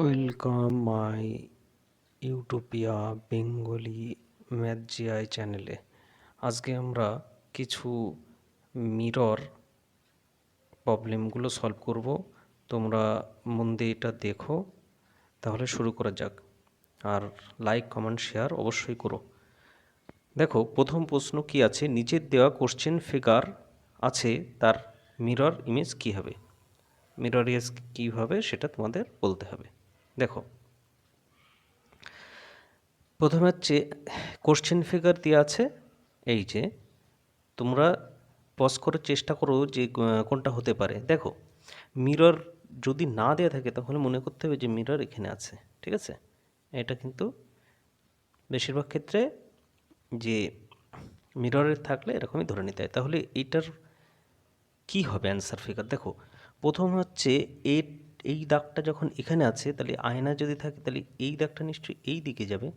Welcome my utopia Bengali math GI চ্যানেলে। আজকে আমরা কিছু মিরর প্রবলেমগুলো সলভ করব। তোমরা মন দিয়ে এটা দেখো, তাহলে শুরু করা যাক। আর লাইক কমেন্ট শেয়ার অবশ্যই করো। দেখো, প্রথম প্রশ্ন কি আছে, নিচের দেওয়া কোশ্চেন ফিগার আছে, তার মিরর ইমেজ কী হবে? মিরর ইমেজ কী হবে সেটা তোমাদের বলতে হবে। দেখো, প্রথমে হচ্ছে কোশ্চেন ফিগার দেওয়া আছে, এই যে তোমরা পজ করে চেষ্টা করো যে কোনটা হতে পারে। দেখো, মিরর যদি না দেওয়া থাকে তাহলে মনে করতে হবে যে মিরর এখানে আছে, ঠিক আছে? এটা কিন্তু বেশিরভাগ ক্ষেত্রে যে মিররের থাকলে এরকমই ধরে নিতে হয়। তাহলে এইটার কি হবে অ্যান্সার ফিগার? দেখো, প্রথম হচ্ছে এই দাগটা যখন এখানে আছে, তাহলে আয়না যদি থাকে তাহলে এই দাগটা নিশ্চয়ই এই দিকে যাবে।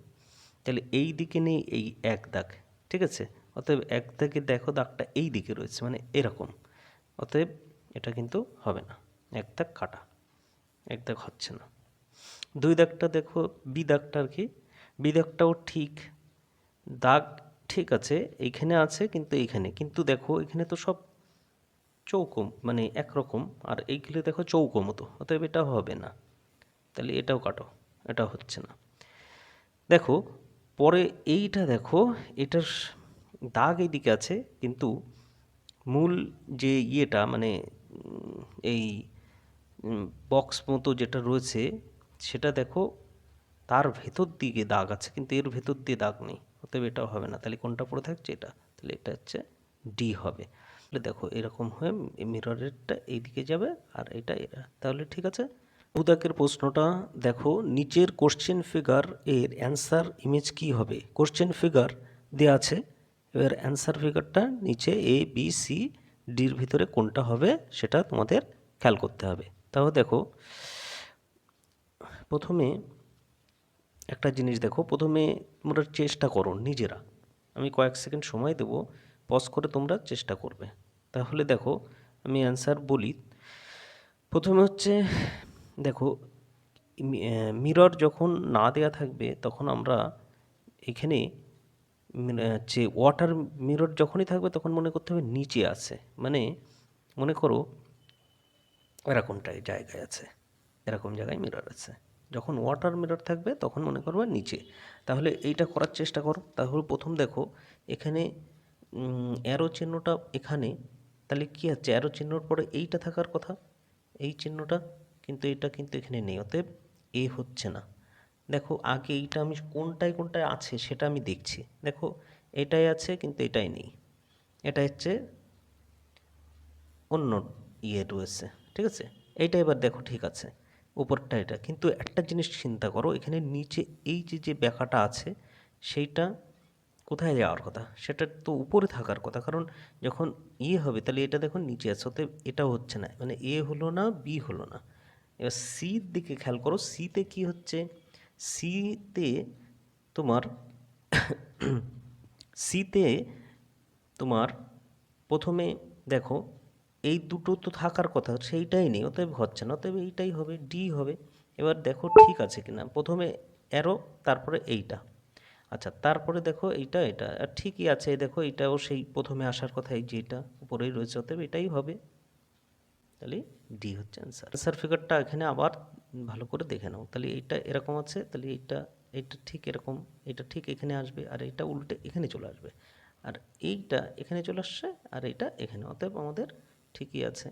তাহলে এই দিকে নেই, এই এক দাগ, ঠিক আছে? অতএব এক দাগে দেখো দাগটা এই দিকে রয়েছে, মানে এরকম। অতএব এটা কিন্তু হবে না, এক দাগ কাটা, এক দাগ হচ্ছে না। দুই দাগটা দেখো, বি দাগটা আর কি, বি দাগটাও ঠিক, দাগ ঠিক আছে, এইখানে আছে কিন্তু এইখানে, কিন্তু দেখো এখানে তো সব চৌকো, মানে একরকম, আর এইগুলো দেখো চৌকো মতো, অতএব এটাও হবে না। তাহলে এটাও কাটো, এটাও হচ্ছে না। দেখো পরে এইটা দেখো, এটার দাগ এইদিকে আছে, কিন্তু মূল যে ইয়েটা মানে এই বক্স মতো যেটা রয়েছে সেটা দেখো, তার ভেতর দিকে দাগ আছে, কিন্তু এর ভেতর দিয়ে দাগ নেই, অতএব এটাও হবে না। তাহলে কোনটা পড়ে থাকছে? এটা। তাহলে এটা হচ্ছে ডি হবে। তাহলে দেখো এরকম হয়ে মিররেরটা এইদিকে যাবে আর এটা এরা, তাহলে ঠিক আছে। উদাকের প্রশ্নটা দেখো, নিচের কোশ্চেন ফিগার এর অ্যান্সার ইমেজ কি হবে? কোশ্চেন ফিগার দেওয়া আছে, এবার অ্যান্সার ফিগারটা নিচে এ বি সি ডির ভিতরে কোনটা হবে সেটা তোমাদের খেয়াল করতে হবে। তাহলে দেখো, প্রথমে একটা জিনিস দেখো, প্রথমে তোমরা চেষ্টা করো নিজেরা, আমি কয়েক সেকেন্ড সময় দেবো, পজ করে তোমরা চেষ্টা করবে। তাহলে দেখো আমি অ্যান্সার বলি। প্রথমে হচ্ছে দেখো, মিরর যখন না দেয়া থাকবে তখন আমরা এখানে যে ওয়াটার মিরর যখনই থাকবে তখন মনে করতে হবে নিচে আছে, মানে মনে করো এরকমটাই জায়গায় আছে, এরকম জায়গায় মিরর আছে। যখন ওয়াটার মিরর থাকবে তখন মনে করবে নিচে। তাহলে এইটা করার চেষ্টা করো। তাহলে প্রথম দেখো এখানে অ্যারো চিহ্নটা এখানে, তাহলে কী হচ্ছে, অ্যারো চিহ্নর পরে এইটা থাকার কথা, এই চিহ্নটা, কিন্তু এটা কিন্তু এখানে নেই, অতএব এ হচ্ছে না। দেখো আগে এইটা আমি কোনটায় আছে সেটা আমি দেখছি। দেখো এটাই আছে কিন্তু এটাই নেই, এটা হচ্ছে অন্য ইয়ে রয়েছে, ঠিক আছে? এইটা এবার দেখো ঠিক আছে, উপরটা এটা, কিন্তু একটা জিনিস চিন্তা করো, এখানে নিচে এই যে ব্যাখাটা আছে সেইটা কোথায় যাওয়ার কথা? সেটা তো উপরে থাকার কথা, কারণ যখন ইয়ে হবে তাহলে এটা দেখো নিচে আছে, অতএব এটাও হচ্ছে না, মানে এ হলো না, বি হলো না। এবার সির দিকে খেয়াল করো, সিতে কি হচ্ছে, সিতে তোমার সিতে তোমার প্রথমে দেখো এই দুটো তো থাকার কথা, সেইটাই নেই, অতএব হচ্ছে না, অতএব এইটাই হবে, ডি হবে। এবার দেখো ঠিক আছে কিনা, প্রথমে অ্যারো, তারপরে এইটা, আচ্ছা তারপরে দেখো এইটা, এটা আর ঠিকই আছে, দেখো এইটাও সেই প্রথমে আসার কথা, এই যে এটা উপরেই রয়েছে, অতএব এটাই হবে। তাহলে ডি হচ্ছে অ্যান্সার। অ্যান্সার ফিগারটা এখানে আবার ভালো করে দেখে নাও, তাহলে এইটা এরকম আছে, তাহলে এইটা ঠিক এরকম, এটা ঠিক এখানে আসবে, আর এটা উল্টে এখানে চলে আসবে, আর এইটা এখানে চলে আসছে, আর এইটা এখানে, অতএব আমাদের ঠিকই আছে।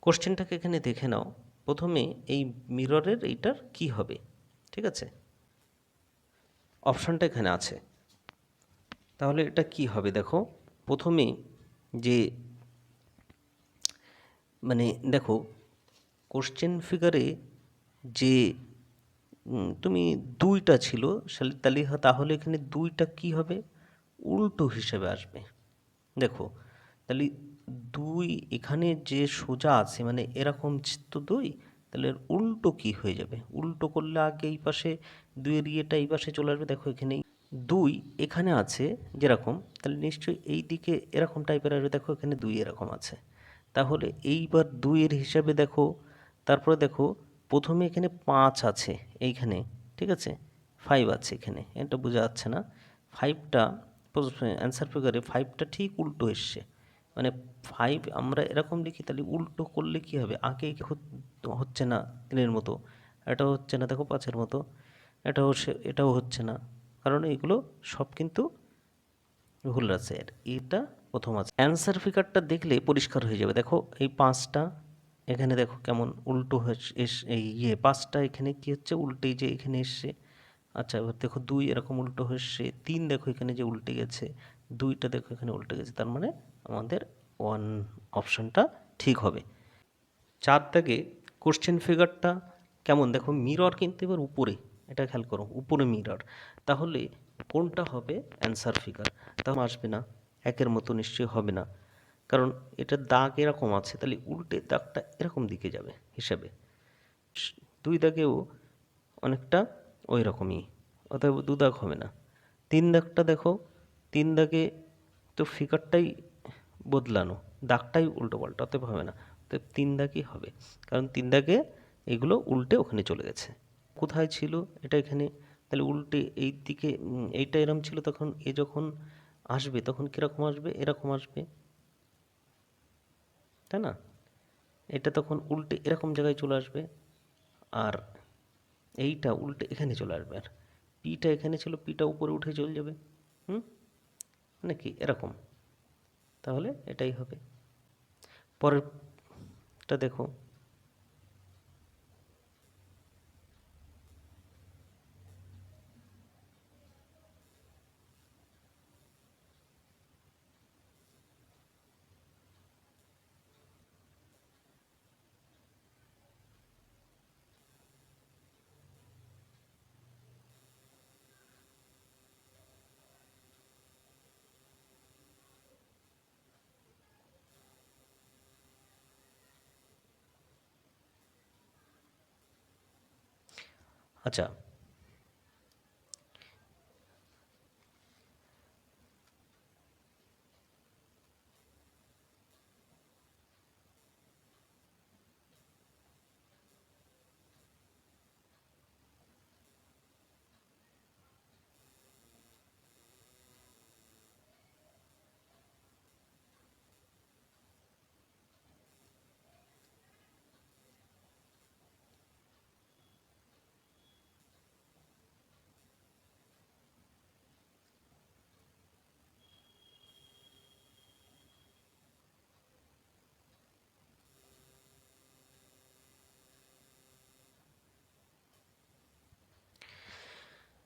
কোশ্চেনটাকে এখানে দেখে নাও, প্রথমে এই মিররের এইটার কি হবে, ঠিক আছে? অপশানটা এখানে আছে, তাহলে এটা কি হবে? দেখো প্রথমে যে মানে দেখো কোশ্চেন ফিগারে যে তুমি দুইটা ছিল, তাহলে এখানে দুইটা কি হবে, উল্টো হিসেবে আসবে। দেখো তাহলে দুই এখানে যে সোজা আছে, মানে এরকম তো দুই, তাহলে এর উল্টো কি হয়ে যাবে? উল্টো করলে আগে এই পাশে দুইয়ের ইয়েটা এই পাশে চলে আসবে। দেখো এখানে দুই এখানে আছে যেরকম, তাহলে নিশ্চয়ই এই দিকে এরকম টাইপের আসবে। দেখো এখানে দুই এরকম আছে, তাহলে এইবার দুইয়ের হিসাবে দেখো, তারপরে দেখো প্রথমে এখানে 5 আছে এইখানে, ঠিক আছে, 5 আছে এখানে, এটা বোঝা যাচ্ছে না। 5টা অ্যান্সার ফিগারে 5টা ঠিক উল্টো এসছে, মানে 5 আমরা এরকম লিখি, তাহলে উল্টো করলে কি হবে, আগে হচ্ছে না 3-এর মতো, এটাও হচ্ছে না দেখো 5-এর মতো, এটাও হচ্ছে না, কারণ এগুলো সব কিন্তু ভুল আছে। এটা প্রথম আছে। অ্যান্সার ফিগারটা দেখলে পরিষ্কার হয়ে যাবে। দেখো এই 5টা এখানে দেখো কেমন উল্টো এই 5টা এখানে কি হচ্ছে, উল্টে যে এখানে এসছে। আচ্ছা এবার দেখো 2 এরকম উল্টো এসছে, 3 দেখো এখানে যে উল্টে গেছে, 2টা দেখো এখানে উল্টে গেছে, তার মানে আমাদের 1 অপশনটা ঠিক হবে। 4 দাগে কোশ্চেন ফিগারটা কেমন দেখো, মিরর কিন্তু এবার উপরে, এটা খেয়াল করো, উপরে মিরর, তাহলে কোনটা হবে অ্যান্সার ফিগার? তাহলে আসবে না, 1-এর মতো নিশ্চয়ই হবে না, কারণ এটা দাগ এরকম আছে, তাহলে উল্টে দাগটা এরকম দিকে যাবে হিসাবে। 2 দাগেও অনেকটা ওই রকমই, অতএব 2 দাগ হবে না। 3 দাগটা দেখো, 3 দাগে তো ফিগারটাই বদলানো, দাগটাই উল্টো পাল্টা, অতএব হবে না, অতএব 3 দাগই হবে, কারণ 3 দাগে এগুলো উল্টে ওখানে চলে গেছে। কোথায় ছিল এটা এখানে, তাহলে উল্টে এই দিকে, এইটা এরকম ছিল, তখন এ যখন আসবে তখন কীরকম আসবে, এরকম আসবে, তাই না? এটা তখন উল্টে এরকম জায়গায় চলে আসবে, আর এইটা উল্টে এখানে চলে আসবে, আর পিটা এখানে ছিল, পিটা উপরে উঠে চলে যাবে, হুম, মানে কি এরকম, তাহলে এটাই হবে। পরেরটা দেখো, আচ্ছা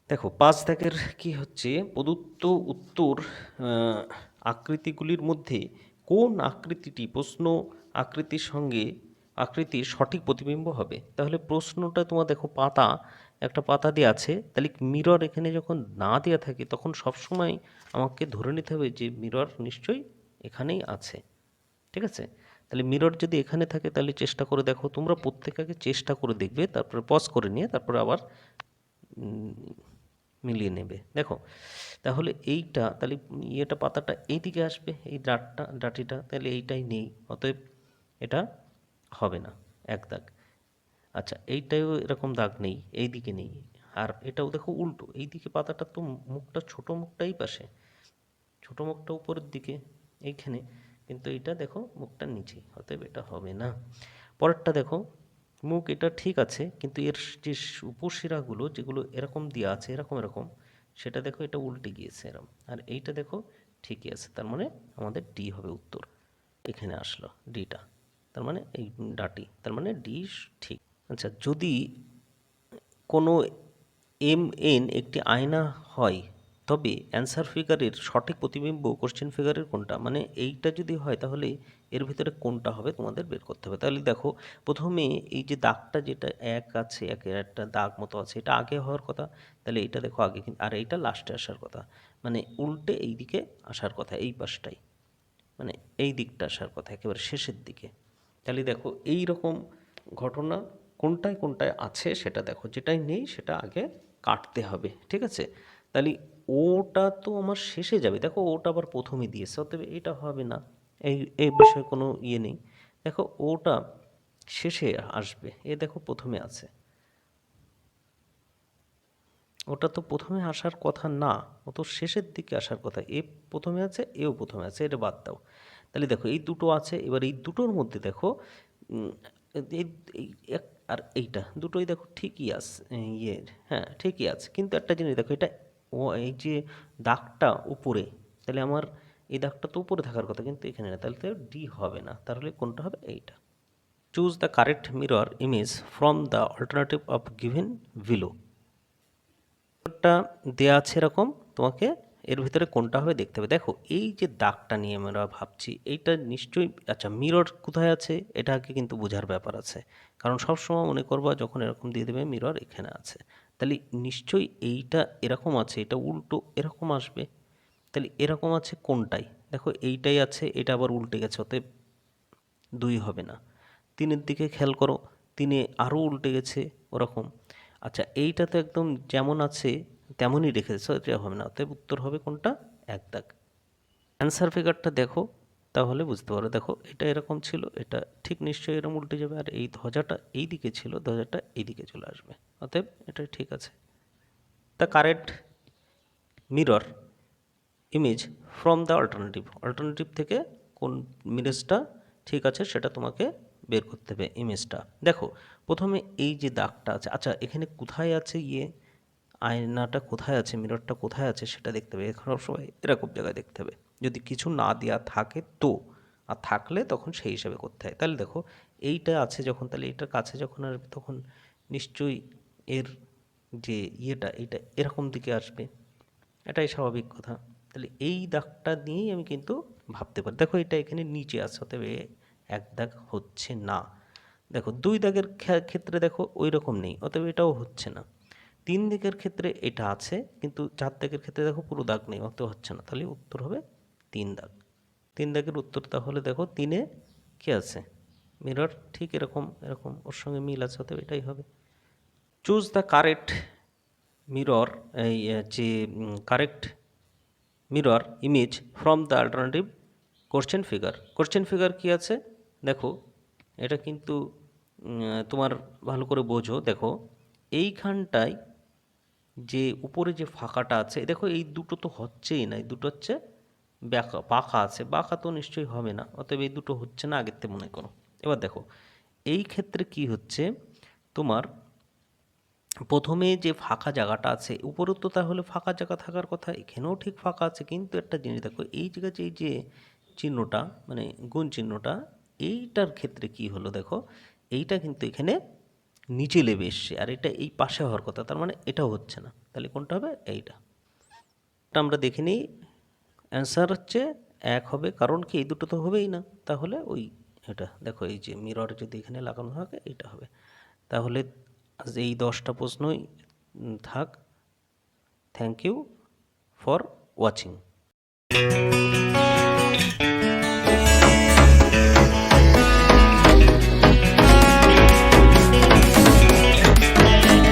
দেখো 5 দাগের কি হচ্ছে, প্রদত্ত উত্তর আহ, আকৃতিগুলির মধ্যে কোন আকৃতিটি প্রশ্ন আকৃতির সঙ্গে আকৃতির সঠিক প্রতিবিম্ব হবে? তাহলে প্রশ্নটা তোমার দেখো পাতা, একটা পাতা দিয়ে আছে, তাহলে মিরর এখানে যখন না দেওয়া থাকে তখন সবসময় আমাকে ধরে নিতে হবে যে মিরর নিশ্চয়ই এখানেই আছে, ঠিক আছে? তাহলে মিরর যদি এখানে থাকে তাহলে চেষ্টা করে দেখো, তোমরা প্রত্যেকে আগে চেষ্টা করে দেখবে, তারপরে পজ করে নিয়ে তারপরে আবার মিলিয়ে নেবে। দেখো তাহলে এইটা, তাহলে ইয়েটা পাতাটা এইদিকে আসবে, এই ডাটিটা, তাহলে এইটাই নেই, অতএব এটা হবে না, 1 দাগ। আচ্ছা এইটাও এরকম দাগ নেই, এই দিকে নেই, আর এটাও দেখো উল্টো, এই দিকে পাতাটা তো মুখটা, ছোট মুখটা এই পাশে, ছোট মুখটা উপরের দিকে এইখানে, কিন্তু এটা দেখো মুখটা নিচে, অতএব এটা হবে না। পরেরটা দেখো, মুখ এটা ঠিক আছে, কিন্তু এর যে উপশিরাগুলো যেগুলো এরকম দেওয়া আছে, এরকম এরকম, সেটা দেখো এটা উল্টে গিয়েছে এরকম, আর এইটা দেখো ঠিকই আছে, তার মানে আমাদের ডি হবে উত্তর। এখানে আসলো ডিটা, তার মানে এই ডাটি, তার মানে ডি ঠিক। আচ্ছা যদি কোনো এম এন একটি আয়না হয়, তবে অ্যান্সার ফিগারের সঠিক প্রতিবিম্ব কোশ্চেন ফিগারের কোনটা, মানে এইটা যদি হয় তাহলে এর ভিতরে কোনটা হবে তোমাদের বের করতে হবে। তাহলে দেখো প্রথমে এই যে দাগটা, যেটা 1 আছে, একের একটা দাগ মতো আছে, এটা আগে হওয়ার কথা, তাহলে এইটা দেখো আগে, কিন্তু আর এইটা লাস্টে আসার কথা, মানে উল্টে এই দিকে আসার কথা, এই পাশটাই, মানে এই দিকটা আসার কথা একেবারে শেষের দিকে। তাহলে দেখো এই রকম ঘটনা কোনটায় কোনটায় আছে সেটা দেখো, যেটাই নেই সেটা আগে কাটতে হবে, ঠিক আছে? তাহলে ওটা তো আমার শেষে যাবে, দেখো ওটা আবার প্রথমে দিয়েছে, অতএব এটা হবে না, এই এই বিষয়ে কোনো ইয়ে নেই। দেখো ওটা শেষে আসবে। এ দেখো প্রথমে আছে, ওটা তো প্রথমে আসার কথা না, ও তো শেষের দিকে আসার কথা। এ প্রথমে আছে, এও প্রথমে আছে, এটা বাদ দাও। তাহলে দেখো এই দুটো আছে, এবার এই দুটোর মধ্যে দেখো উম, এই এই আর এইটা দুটোই দেখো ঠিকই আছে, হ্যাঁ ঠিকই আছে, কিন্তু একটা জিনিস দেখো, এটা ও এই যে দাগটা উপরে, তাহলে আমার এই দাগটা তো উপরে থাকার কথা, কিন্তু এখানে না, তাহলে তো ডি হবে না, তাহলে কোনটা হবে? এইটা। Choose the correct mirror image from the alternative of given below. টা দেয়া আছে এরকম, তোমাকে এর ভিতরে কোনটা হবে দেখতে হবে। দেখো এই যে দাগটা নিয়ে আমরা ভাবছি, এইটা নিশ্চয়ই, আচ্ছা মিরর কোথায় আছে এটাকে কিন্তু বোঝার ব্যাপার আছে, কারণ সবসময় মনে করবা যখন এরকম দিয়ে দেবে মিরর এখানে আছে, তাহলে নিশ্চয়ই এইটা এরকম আছে, এটা উল্টো এরকম আসবে, তাহলে এরকম আছে কোনটাই? দেখো এইটাই আছে, এটা আবার উল্টে গেছে, অতএব দুই হবে না। তিনের দিকে খেয়াল করো, তিনে আরও উল্টে গেছে ওরকম। আচ্ছা এইটা তো একদম যেমন আছে তেমনই রেখেছে, এটা হবে না, অতএব উত্তর হবে কোনটা? এক দাগ। অ্যান্সার ফিগারটা দেখো, তাহলে বুঝতে পারো। দেখো এটা এরকম ছিল, এটা ঠিক নিশ্চয়ই এরকম উল্টে যাবে, আর এই ধ্বজাটা এই দিকে ছিল, ধ্বজাটা এই দিকে চলে আসবে, অতএব এটা ঠিক আছে। The correct mirror image from the alternative, alternative থেকে কোন ইমেজটা ঠিক আছে সেটা তোমাকে বের করতে হবে ইমেজটা। দেখো প্রথমে এই যে দাগটা আছে, আচ্ছা এখানে কোথায় আছে আয়নাটা কোথায় আছে, মিররটা কোথায় আছে সেটা দেখতে হবে, সব সময় এরকম জায়গায় দেখতে হবে, যদি কিছু না দেওয়া থাকে তো, আর থাকলে তখন সেই হিসাবে করতে হয়। তাহলে দেখো এইটা আছে যখন, তাহলে এইটার কাছে যখন আসবে তখন নিশ্চয়ই এর যে এইটা এরকম দিকে আসবে, এটাই স্বাভাবিক কথা। তাহলে এই দাগটা নিয়েই আমি কিন্তু ভাবতে পারি। দেখো এটা এখানে নিচে আছে, অতএব এক দাগ হচ্ছে না। দেখো দুই দাগের ক্ষেত্রে দেখো ওই রকম নেই, অতএব এটাও হচ্ছে না। তিন দিকের ক্ষেত্রে এটা আছে, কিন্তু চার দাগের ক্ষেত্রে দেখো পুরো দাগ নেই, অতএব হচ্ছে না, তাহলে উত্তর হবে তিন দাগ। তিন দাগের উত্তর তাহলে দেখো তিনে কি আছে? মিরর, ঠিক এরকম এরকম ওর সঙ্গে মিল আছে, অতএব এটাই হবে। চুজ দ্য কারেক্ট মিরর, এই যে correct mirror image from the alternative question figure. Question figure কী আছে দেখো, এটা কিন্তু তোমার ভালো করে বোঝো। দেখো এইখানটায় যে উপরে যে ফাঁকাটা আছে, দেখো এই দুটো তো হচ্ছেই না, এই দুটো হচ্ছে বাঁকা আছে, বাঁকা তো নিশ্চয়ই হবে না, অতএব এই দুটো হচ্ছে না আগের থেকে মনে করো। এবার দেখো এই ক্ষেত্রে কি হচ্ছে, তোমার প্রথমে যে ফাঁকা জায়গাটা আছে উপরেও তো তাহলে ফাঁকা জায়গা থাকার কথা, এখানেও ঠিক ফাঁকা আছে, কিন্তু একটা জিনিস দেখো এই জায়গায় যে এই যে চিহ্নটা মানে গুণ চিহ্নটা, এইটার ক্ষেত্রে কি হলো দেখো, এইটা কিন্তু এখানে নিচে লেবে এসছে, আর এটা এই পাশে হওয়ার কথা, তার মানে এটাও হচ্ছে না, তাহলে কোনটা হবে? এইটা। এটা আমরা দেখে নিই, অ্যান্সার হচ্ছে এক হবে, কারণ কি এই দুটো তো হবেই না, তাহলে ওই এটা দেখো এই যে মিরর যদি এখানে লাগানো থাকে এটা হবে। তাহলে আজ এই 10টা প্রশ্নই থাক। Thank you for watching.